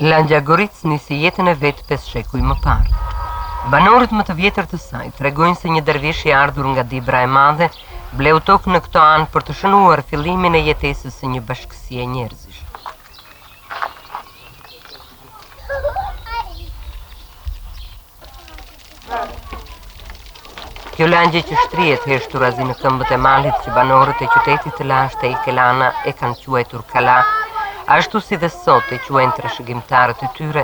Langja Goric nisi jetën e vetë 5 shekuj më parë. Banorët më të vjetër të saj tregojnë se një dervish i ardhur nga Dibra e Madhe bleu tokë në këto anë për të shënuar fillimin e jetesës së një bashkësie njerëzish. Kjo langje që shtrihet heshturazi në këmbët e malit që banorët e qytetit të lashtë e Kelana e kanë quajtur Kala, ashtu si dhe sot e quajnë trashëgimtarët e tyre,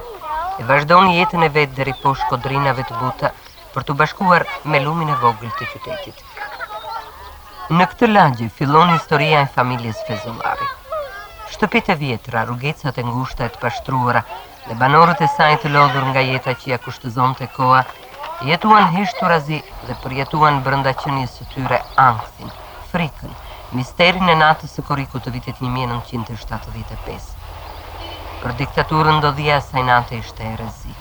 e vazhdon jetën e vetë deri poshtë kodrinave të buta për të bashkuar me lumin e vogël të qytetit. Në këtë lagje fillon historia e familjes Fezullari. Shtëpitë e vjetra, rrugecat e ngushta e të pashtruara dhe banorët e saj të lodhur nga jeta që ja kushtëzonte koha, jetuan heshturazi dhe përjetuan brenda qenies së tyre anksin, frikën, misterin e natës së korrikut të vitit 1975. Për diktaturën ndodhia e asaj nate ishte erezi.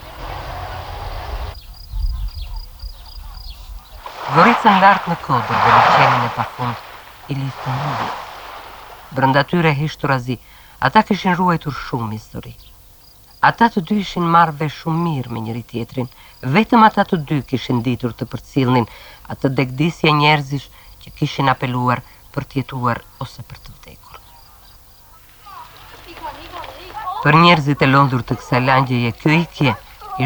Goricën lart në kodër dhe liçenin e pafund i lidhte mundi. Brenda tyre heshturazi, ata kishin ruajtur shumë histori. Ata të dy ishin marrë vesh shumë mirë me njëri tjetrin, vetëm ata të dy kishin ditur të përcjellnin atë degdisje njerëzish që kishin apeluar për të jetuar ose për të vdekur. Për njerëzit e lodhur të kësaj lagjeje, kjo ikje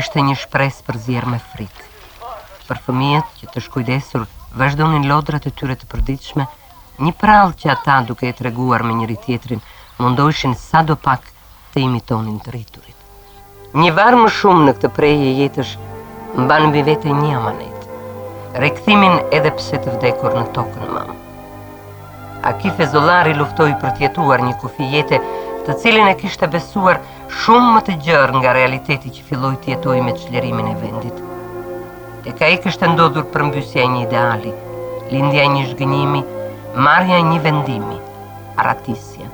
ishte një shpresë për zjerr me frikë. Për fëmijët që të shkujdesur vazhdonin lodrat e tyre të përditshme, një prallë që ata duke e treguar me njëri tjetrin mundoheshin sadopak të imitonin të rriturit. Një varë më shumë në këtë prejje jetësh mban mbi vete një amanet, rikthimin edhe pse të vdekur në tokën mamë. Aki Fezullari luftoi për të jetuar një kufi jete të cilin e kishte besuar shumë më të gjerë nga realiteti që filloi të jetojë me çlirimin e vendit. Tek ai kishte ndodhur përmbysja e një ideali, lindja e një zhgënjimi, marrja e një vendimi, arratisja.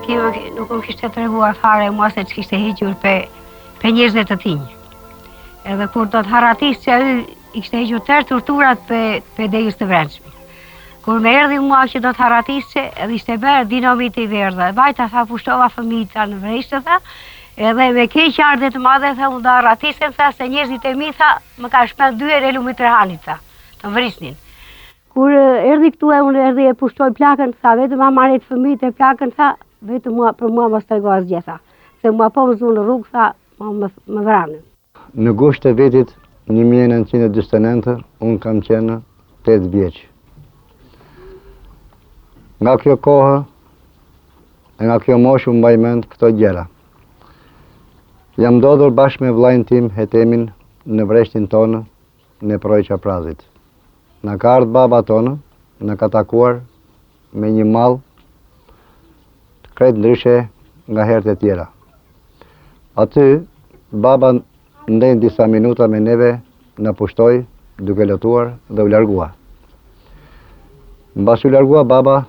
Kjo nuk më kishte treguar fare mua se që kishte hequr pe njerëzit të tinj. Edhe kur do të haratis që ai i kishte hequr tërë torturat pe dejës të brendshme. Kur me erdhi mua që do të haratis që edhe ishte bërë dinamit i verdhe, vajta tha pushtova fëmijëta në vreshtë, tha, edhe me keq ardhe të madhe, tha, unë do haratisem, tha, se njerëzit e mi, tha, më ka shpel 2 herë lumit Rehanit, tha, të vrisnin. Kur erdhi këtu e unë erdhi e pushtoj plakën, tha, vetëm ma marrit fëmijët e plakën, tha, vetëm për mua mos tregoj asgjë, tha, se mua po më zu në rrugë, tha, më vranin. Në gusht të vitit 1949, unë kam qenë 8 vjeç. Nga kjo kohë, e nga kjo moshë mbaj mend këto gjëra. Jam ndodhur bashkë me vllajën tim Hetemin në vreshtin tonë në Proj Çaprazit. Na ka ardhur baba tonë, na ka takuar me një mall krejt ndryshe nga herët e tjera. Aty, baba ndën disa minuta me neve na pushtoi duke lotuar dhe u largua. Mbas u largua baba,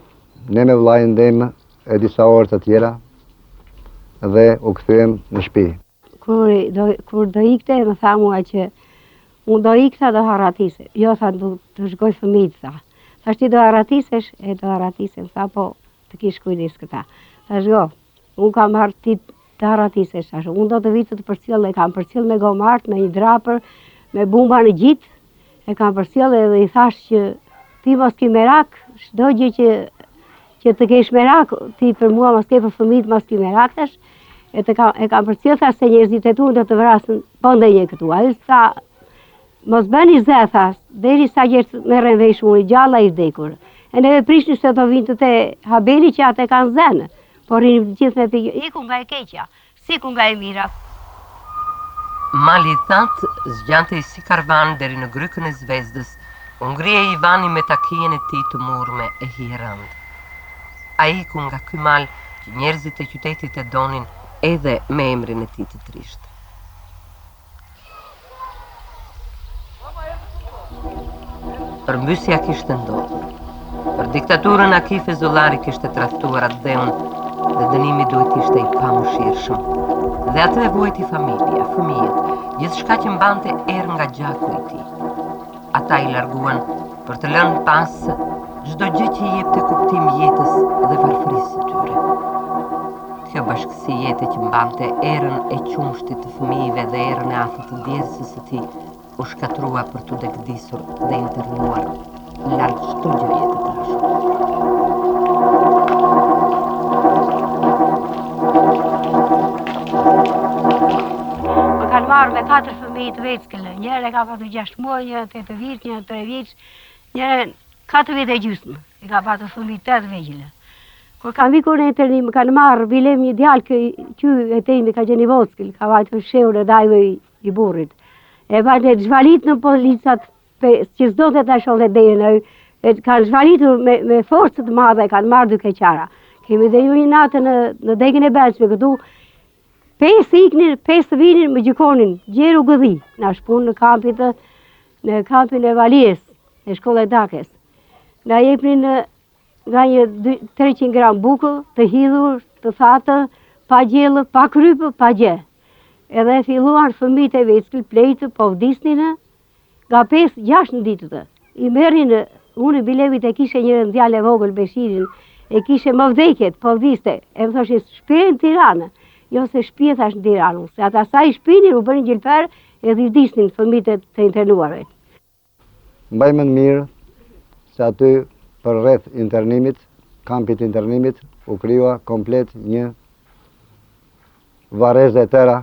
ne me vllajën ndem e disa orë të tjera dhe u kthyem në shtëpi. Kur do ikte, më tha mua që unë do ikta do harratise. Jo, tha, do të shkoj fëmijët, tha. Thash ti do harratisesh? E do harratisem, tha, po të kish kujdes këta. Thash jo, unë kam ti të harratisesh, thash. Unë do të vitë të përcjell, e kam përcjell me gomart, me një drapër, me bumba në gjitë, e kam përcjell edhe i thash që ti mos ki merak, çdo gjë që të kesh merak, ti për mua mos ke për fëmijët mos ki merak, thash. E kam përcjell, thash, se njerëzit e tu do të vrasin po ndonjë këtu. Ai tha, mos bëni zë, thash, deri sa gjerë merren vesh unë gjalla i vdekur. E neve prishni se do vinë të te haberi që atë kanë zënë, por rinim gjithë me pikë, iku nga e keqja, siku nga e mira. Mali i thatë zgjante si karvan deri në grykën e Zvezdës, u ngrije Ivani me takijen e tij të murme e hirënd. Ai iku nga ky mal që njerëzit e qytetit e donin edhe me emrin e tij të trisht. Përmbysja kishte ndodhur. Për diktaturën Aki Fezullari kishte tradhtuar atë dheun dhe dënimi duhet ishte i pamëshirshëm. Dhe atë e vuajti familja, fëmijët, gjithçka që mbante erë nga gjaku i tij. Ata i larguan për të lënë pas çdo gjë që i jepte kuptim jetës dhe varfërisë së tyre. Kjo bashkësi jete që mbante erën e qumshtit të fëmijëve dhe erën e afët të djersës së tij u shkatrua për t'u degdisur dhe internuar larg çdo gjëje të dashur. Më kanë marrë me 4 fëmijë të veckëllë. Njëra e ka patur 6 muaj, njëra 8 vjeç, njëra 3 vjeç, njëra 4 vjet e gjysmë. E ka patur fëmijë 8 veçëllë. Kur kam vikur në internim, më kanë marrë bilem një djalë që e temi ka qenë i vockël, ka vajtur shehur e dajve i burrit. E vajtë zhvalit në policat që s'do të ta shohë derën, e kanë zhvalitur me forcë të madhe, kanë marrë 2 keqara. Kemi dhe ju një natë në degën e Belçme këtu, 5 iknin, 5 vinin, më gjykonin, gjeru gëdhi, na shpunë në kampin e Valijes, në shkolla e Dakes. Na jepnin nga një 300 gram bukë, të hidhur, të thatë, pa gjellë, pa krypë, pa gjë. Edhe filluan fëmijët e veckël plejtë, po vdisnin nga 5-6 në ditët. I merrin, unë bilevit e kishe një djalë e vogël Beshirin, e kishe më vdekjet, po vdiste. E më thoshin, shpije në Tiranë. Jo se shpije thash në Tiranë, se ata sa i shpinin, u bërin gjilper, edhe i vdisnin fëmijët të internuarve. Mbajmë në mirë se aty për rreth internimit, kampit internimit, u krijua komplet një varrezë e tëra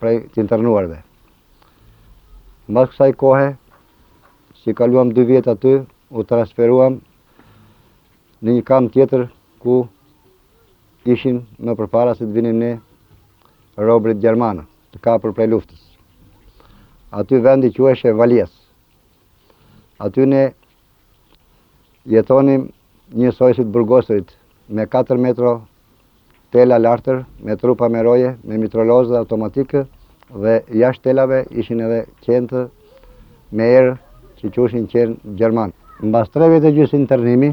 prej të internuarve. Mbas kësaj kohe, si kaluam 2 vjet aty, u transferuam në një kamp tjetër ku ishin më përpara se të vinim ne robrit gjermanë, të kapur prej luftës. Aty vendi quhej Valjes. Aty ne jetonim njësoj si të burgosurit, me 4 metro tela lartër, me trupa me roje, me mitrolozë automatikë, dhe jashtë telave ishin edhe qentë me erë që qushin qenë gjermanë. Mbas 3 vjet e gjysmë internimi,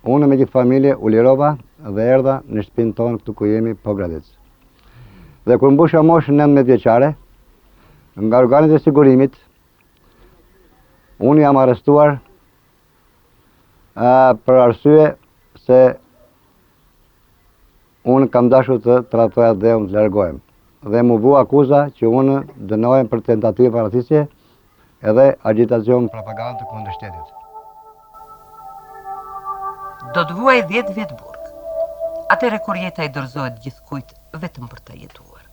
unë me gjithë familje u lirova dhe erdha në shtëpinë tonë këtu ku jemi Pogradec. Dhe kur mbusha moshën 19 vjeçare, nga organet e sigurimit, unë jam arrestuar për arsye se unë kam dashur të tratoja dhe unë të largohem. Dhe mu vu akuza që unë dënohem për tentativë parathësie edhe agitacion propagandë kundër shtetit. Do të vuaj 10 vjet burg. Atëre kur jeta i dorëzohet gjithkujt vetëm për ta jetuar.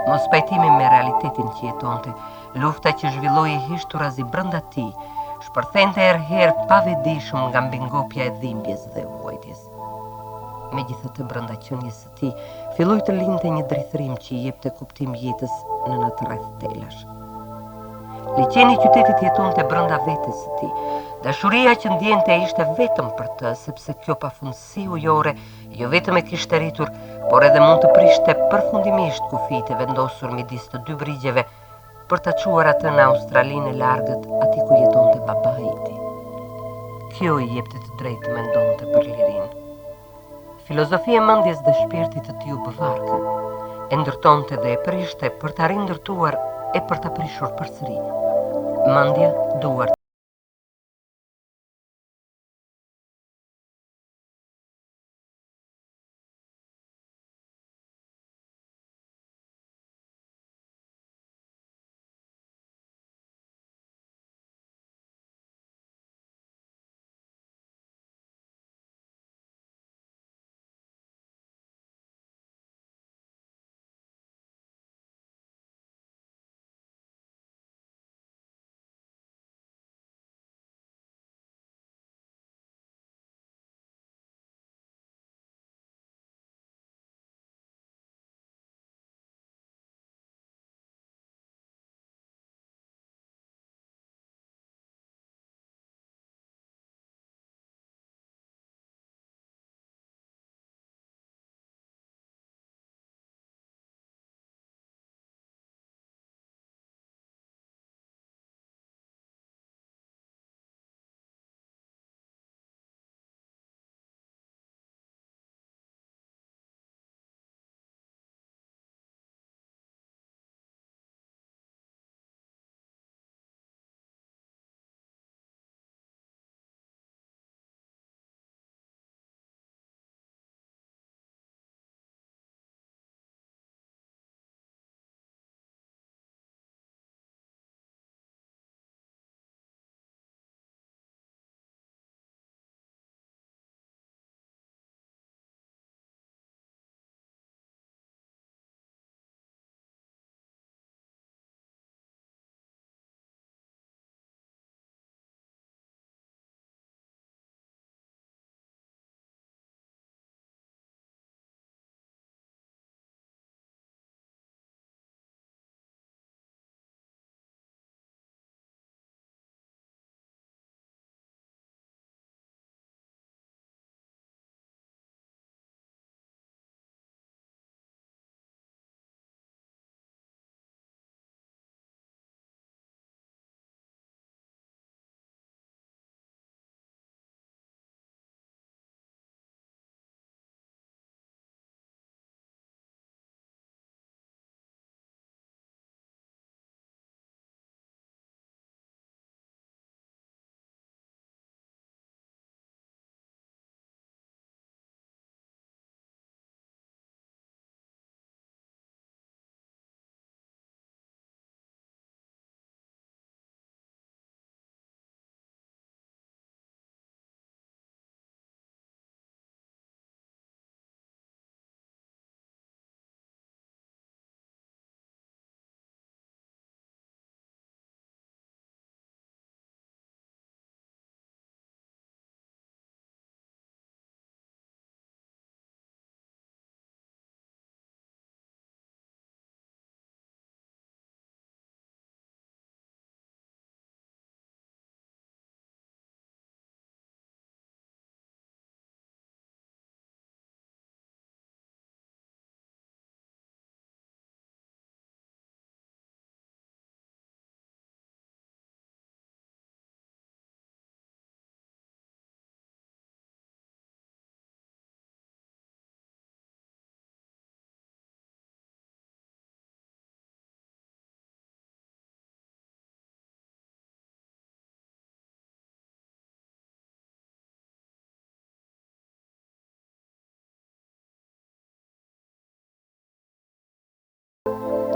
Mos pajtimi me realitetin që jetonte, lufta që zhvilloi hishturazi brenda tij, shpërthente herëherë pavedishëm nga mbingopja e dhimbjes dhe vuajtjes. Megjithatë brenda qenies së tij, filloi të lindte një drithërim që i jepte kuptim jetës në atë rreth telash. Liçeni i qytetit jetonte brenda vetes së tij. Dashuria që ndjente ishte vetëm për të, sepse kjo pafundësi ujore jo vetëm e kishte rritur, por edhe mund të prishte përfundimisht kufijtë e vendosur midis të 2 brigjeve për ta çuar atë në Australinë e largët, aty ku jetonte babai i tij. Kjo i jepte të drejtë mendonte për lirinë. Filozofia e mendjes dhe shpirtit të tij u bëvarkë, e ndërtonte dhe e prishte për ta rindërtuar e për ta prishur përsëri. Mendja, duart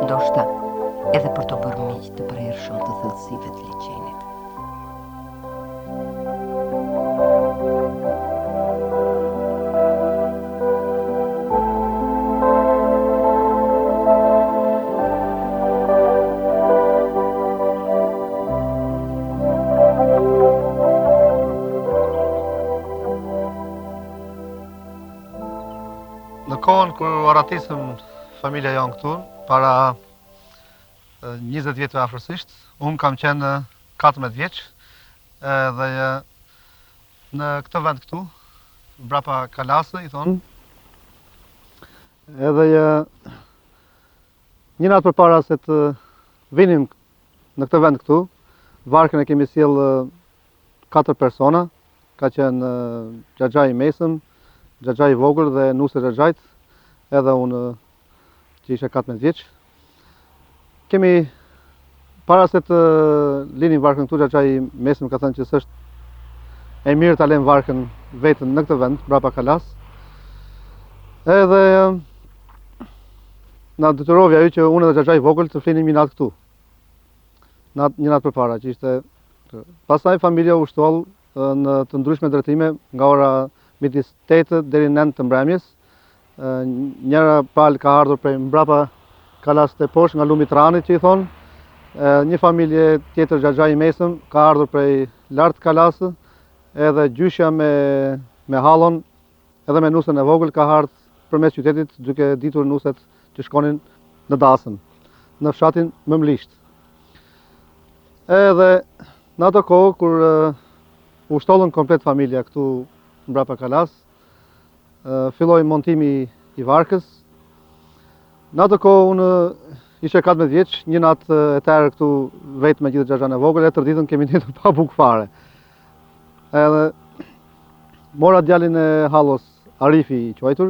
ndoshta edhe për të bërë miq të prershëm të thellësive të liçenit. Në kohën kur aratisëm familja jonë këtu, para 20 vjetëve afërsisht, unë kam qenë 14 vjeç dhe në këtë vend këtu, brapa Kalasë, i thonë. Edhe një natë përpara se të vinim në këtë vend këtu, varkën e kemi sjell 4 persona, ka qenë Xhaxhai i mesëm, Xhaxhai i vogël dhe Nuse Xhaxhait, edhe unë që isha 14 vjeç. Kemi, para se të linim varkën këtu, Xhaxhai i mesëm ka thënë që s'është e mirë ta lëm varkën vetën në këtë vend, brapa Kalas. Edhe na detyrovi ajo që unë dhe Xhaxhai i vogël të flinim një natë këtu. Një natë përpara, që ishte. Pastaj familja u shtoll në të ndryshme drejtime nga ora midis 8 deri në 9 të mbrëmjes. Njëra palë ka ardhur prej mbrapa Kalas të poshtë nga lumi i Tranit që i thonë. Një familje tjetër Xhaxhai i mesëm ka ardhur prej lart Kalasë, edhe gjyshja me hallon edhe me nusën e vogël ka ardhur përmes qytetit duke ditur nuset që shkonin në dasën, në fshatin Mëmlisht. Edhe në ato kohë kur u shtollën komplet familja këtu mbrapa Kalas, filloi montimi i varkës. Në ato kohë unë isha 14 vjeç, një natë e tërë këtu vetë me gjithë Xhaxhan e vogël, e tërë ditën kemi nditur pa bukë fare. Edhe mora djalin e hallos, Arifi i quajtur,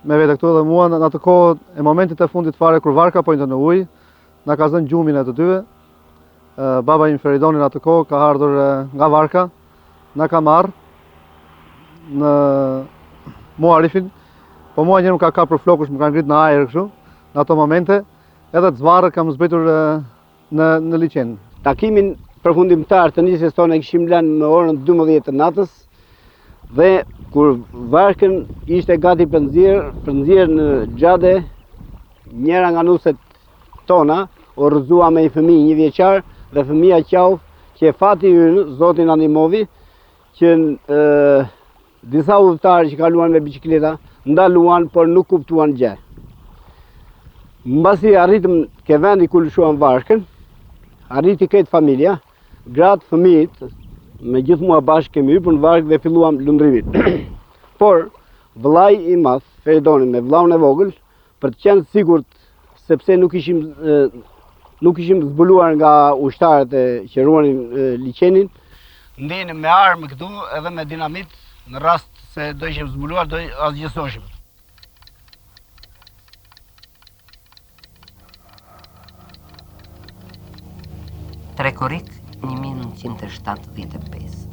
me vete këtu dhe mua në ato kohë e momentit e fundit fare kur varka po në ujë, na ka zënë gjumin e të dyve. Baba im Feridoni në ato kohë ka ardhur nga varka, na ka marrë në mua Arifin, po mua njërë më ka kapur flokush, më ka ngrit në ajër kështu, në ato momente, edhe të zvarë kam zbritur në liçen. Takimin përfundimtar të nisjes tonë e kishim lënë në orën 12 të natës, dhe kur varkën ishte gati për nxjerr në xhade, njëra nga nuset tona u rrëzua me një fëmijë 1 vjeçar dhe fëmia qaf që fati ynë, Zotin animovi, që disa udhëtarë që kaluan me biçikleta ndaluan, por nuk kuptuan gjë. Mbasi arritëm ke vendi ku lëshuan varkën, arriti këtë familja, gratë, fëmijët, me gjithë mua bashkë kemi hyrë në varkë dhe filluam lundrimin. Por vllai i madh, Feridoni, me vllaun e vogël, për të qenë sigurt, sepse nuk ishim zbuluar nga ushtarët që ruanin liçenin, ndinin me armë këtu edhe me dinamit, në rast se do ishim zbuluar, do asgjësoshim. Trekorik 1975.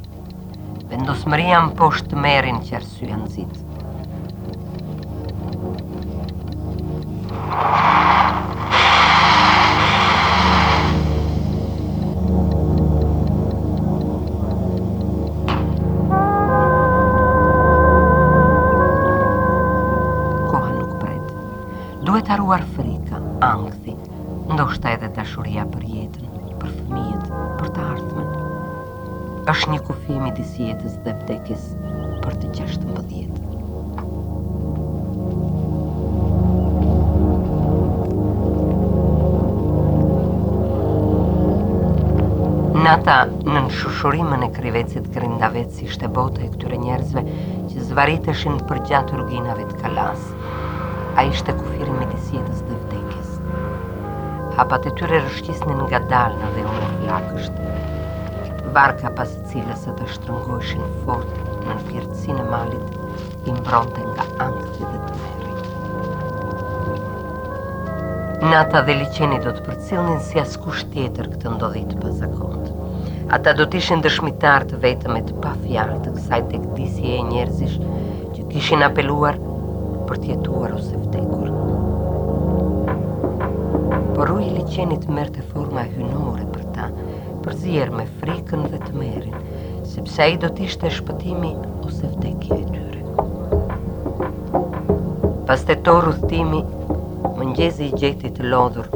Vendosmëria më poshtë merin që arsye nxit. Duhet haruar frika, ankthi, ndoshta edhe dashuria për jetën, për fëmijët, për të ardhmen. Është një kufi midis jetës dhe vdekjes për të 16. Nata në nshushurimën e krivecit grindavec ishte bota e këtyre njerëzve që zvariteshin për gjatë rruginave të Kalas. A ishte kufiri midis jetës dhe vdekjes. Hapat e tyre rëshqisnin nga dalna dhe unë flakësht. Varka pas cilës e të shtrëngojshin fort në fjertësinë e malit, i mbronte nga ankthi dhe të merri. Nata dhe liçeni do të përcillnin si askush tjetër këtë ndodhit të pazakont. Ata do t'ishin dëshmitar të vetëm e të pa fjalë të kësaj tekdisje e njerëzish që kishin apeluar për t'jetuar ose vdekur. por uji i liçenit merrte forma hynore për ta, për zjerë me frikën dhe të merin, sepse ai do t'ishte shpëtimi ose vdekja e tyre. Pas tetor udhtimi, mëngjezi i gjeti të lodhur,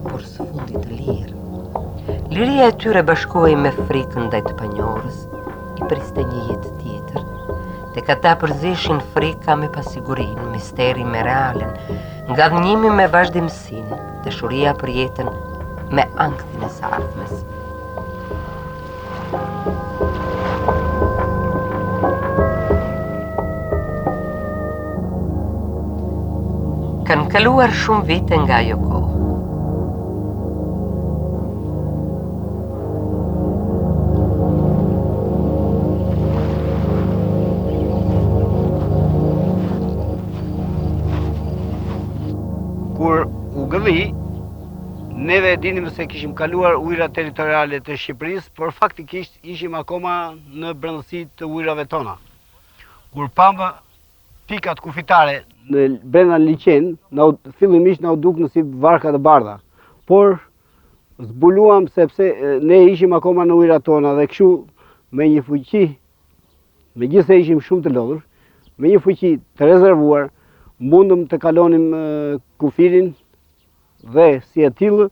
por së fundit të lirë. Liria e tyre bashkohej me frikën ndaj të panjohurës, i priste një jetë tjetër. Tek ata përzishin frika me pasigurinë, misteri me realen, ngadhnjimi me vazhdimsinë, dashuria për jetën me ankthin e së ardhmes. Kanë kaluar shumë vite nga ajo kohë. Kur u gëdhi, neve dinim se kishim kaluar ujërat territoriale të Shqipërisë, por faktikisht ishim akoma në brendësi të ujërave tona. Kur pamë pikat kufitare në brenda liçen, fillimisht na u dukën si varka të bardha, por zbuluam sepse ne ishim akoma në ujërat tona dhe kështu me një fuqi, megjithëse ishim shumë të lodhur, me një fuqi të rezervuar, mundëm të kalonim kufirin dhe si e tillë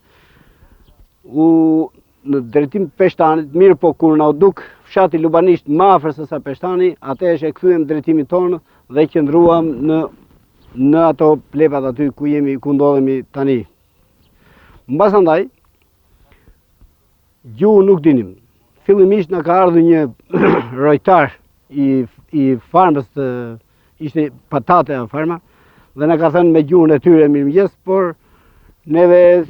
në drejtim të Peshtanit, mirë po kur na u duk fshati Lubanisht më afër se sa Peshtani, atëherë e kthyem drejtimin tonë dhe qëndruam në ato plepat aty ku ndodhemi tani. Mbasandaj, gjuhën nuk dinim. Fillimisht na ka ardhur një rojtar i farmës ishte patate e farma, dhe na ka thënë me gjuhën e tyre mirëmëngjes, por neve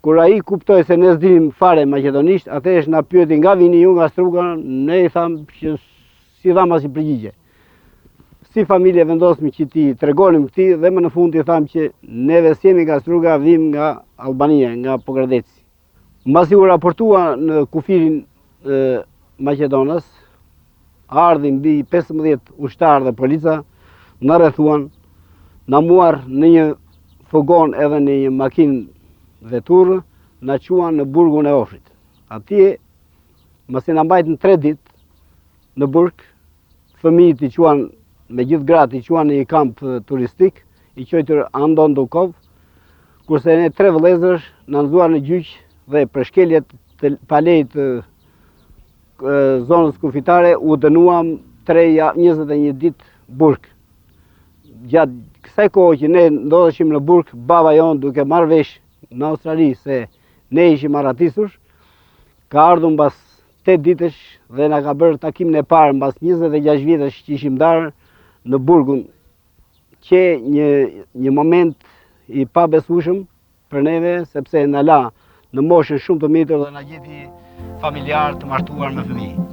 kur ai kuptoi se ne s'dinim fare maqedonisht, atëherë na pyeti nga vini ju nga Struga, ne i tham që si dham as i përgjigje. Si familje vendosmi që ti tregonim këtij dhe më në fund i tham që neve s'jemi nga Struga, vim nga Albania, nga Pogradeci. Mbasi u raportua në kufirin Maqedonas, ardhin mbi 15 ushtarë dhe polica, na rrethuan, na muar në një fogon edhe në një makinë veturë, na quan në burgun e Ofrit. Atje, masi na mbajtën 3 ditë në burg, fëmijët i quan, me gjithë gratë i quan në një kamp turistik, i quajtur Andon Dukov, kurse ne 3 vëllezër na nxuan në gjyq dhe për shkeljet të palejt të zonës kufitare u dënuam 21 ditë burg. Gjatë kësaj kohë që ne ndodheshim në burg, baba jon duke marrë vesh në Australi se ne ishim arratisur, ka ardhur mbas 8 ditësh dhe na ka bërë takimin e parë mbas 26 vjetësh që ishim ndarë në burgun, që një moment i pabesueshëm për neve, sepse na la në moshën shumë të mitër dhe na gjeti familjar të martuar me fëmijë.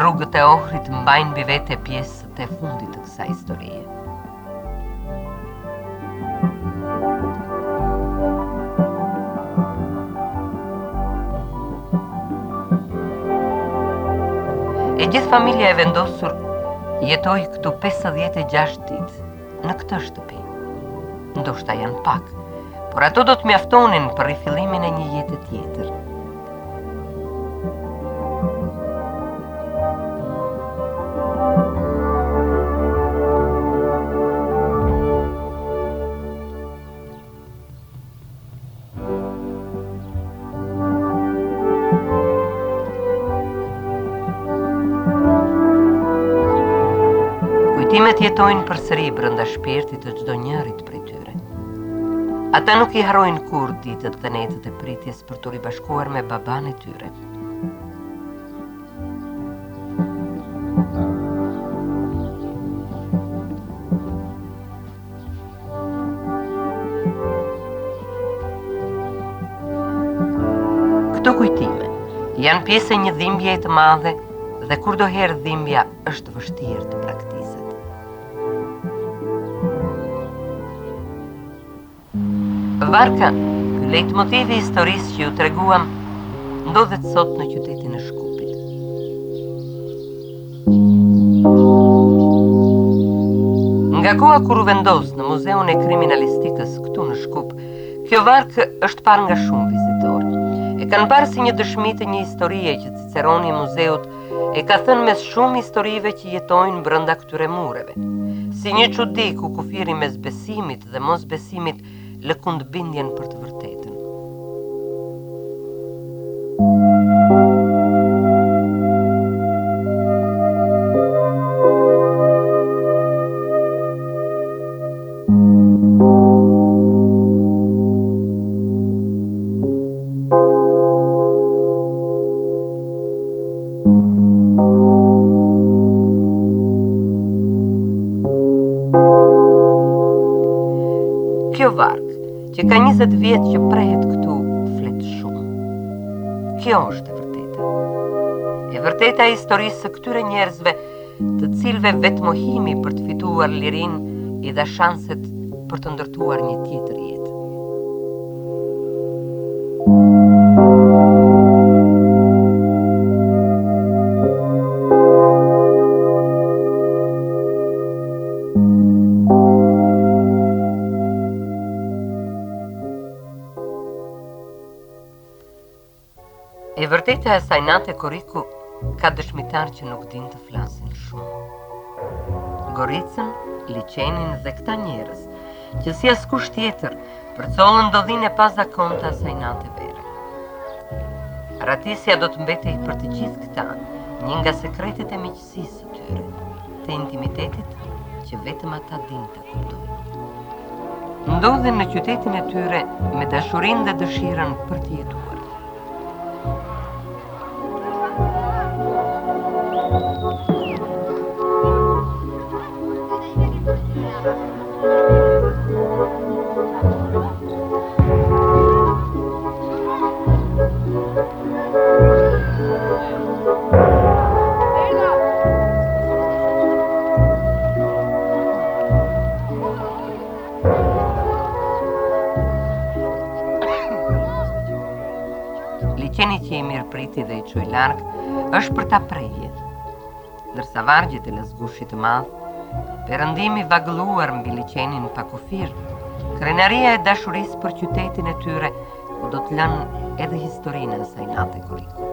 Rrugët e Ohrit mbajnë mbi vete pjesët e fundit të kësaj historie. E gjithë familja e vendosur jetoi këtu 56 ditë në këtë shtëpi. Ndoshta janë pak, por ato do të mjaftonin për rifillimin e një jete tjetër. Kujtimet jetojnë përsëri brenda shpirtit të çdo njërit prej tyre. Ata nuk i harrojnë kurrë ditët dhe netët e pritjes për t'u ribashkuar me baban e tyre. Këto kujtime janë pjesë e një dhimbje të madhe dhe kurdoherë dhimbja është vështirë të praktiset. Varka, ky Lejtmotivi I historisë që ju treguam ndodhet sot në qytetin e Shkupit. Nga koha kur u vendos në Muzeun e Kriminalistikës këtu në Shkup, kjo varkë është parë nga shumë vizitorë. E kanë parë si një dëshmi të një historie që Ciceroni I muzeut e ka thënë mes shumë historive që jetojnë brenda këtyre mureve. Si një çudi ku kufiri mes besimit dhe mos besimit lëkund bindjen për të vërtetën. Kjo varkë, që ka 20 vjet që prehet këtu, flet shumë. Kjo është e vërteta. E vërteta e historisë së këtyre njerëzve, të cilëve vetë mohimi për të fituar lirinë I dha shanset për të ndërtuar një tjetër jetë. E vërteta e saj Nate Koriku ka dëshmitar që nuk din të flasin shumë. Goricën, liçenin dhe këta njerëz, që si askush tjetër, përcollën ndodhinë e pazakonta saj Nate Vere. Ratisja do të mbetej për të gjithë këta, një nga sekretet e miqësisë së tyre, të intimitetit që vetëm ata din të kuptojnë. Ndodhen në qytetin e tyre me dashurinë dhe dëshirën për të jetuar. Liçeni që I mirëpriti dhe I çoi larg është për ta preje, ndërsa vargjet e Lëzgushit të Madh, perëndimi vagëlluar mbi liçenin pa kufir, krenaria e dashurisë për qytetin e tyre, ku do të lënë edhe historinë e saj Nate Koriku.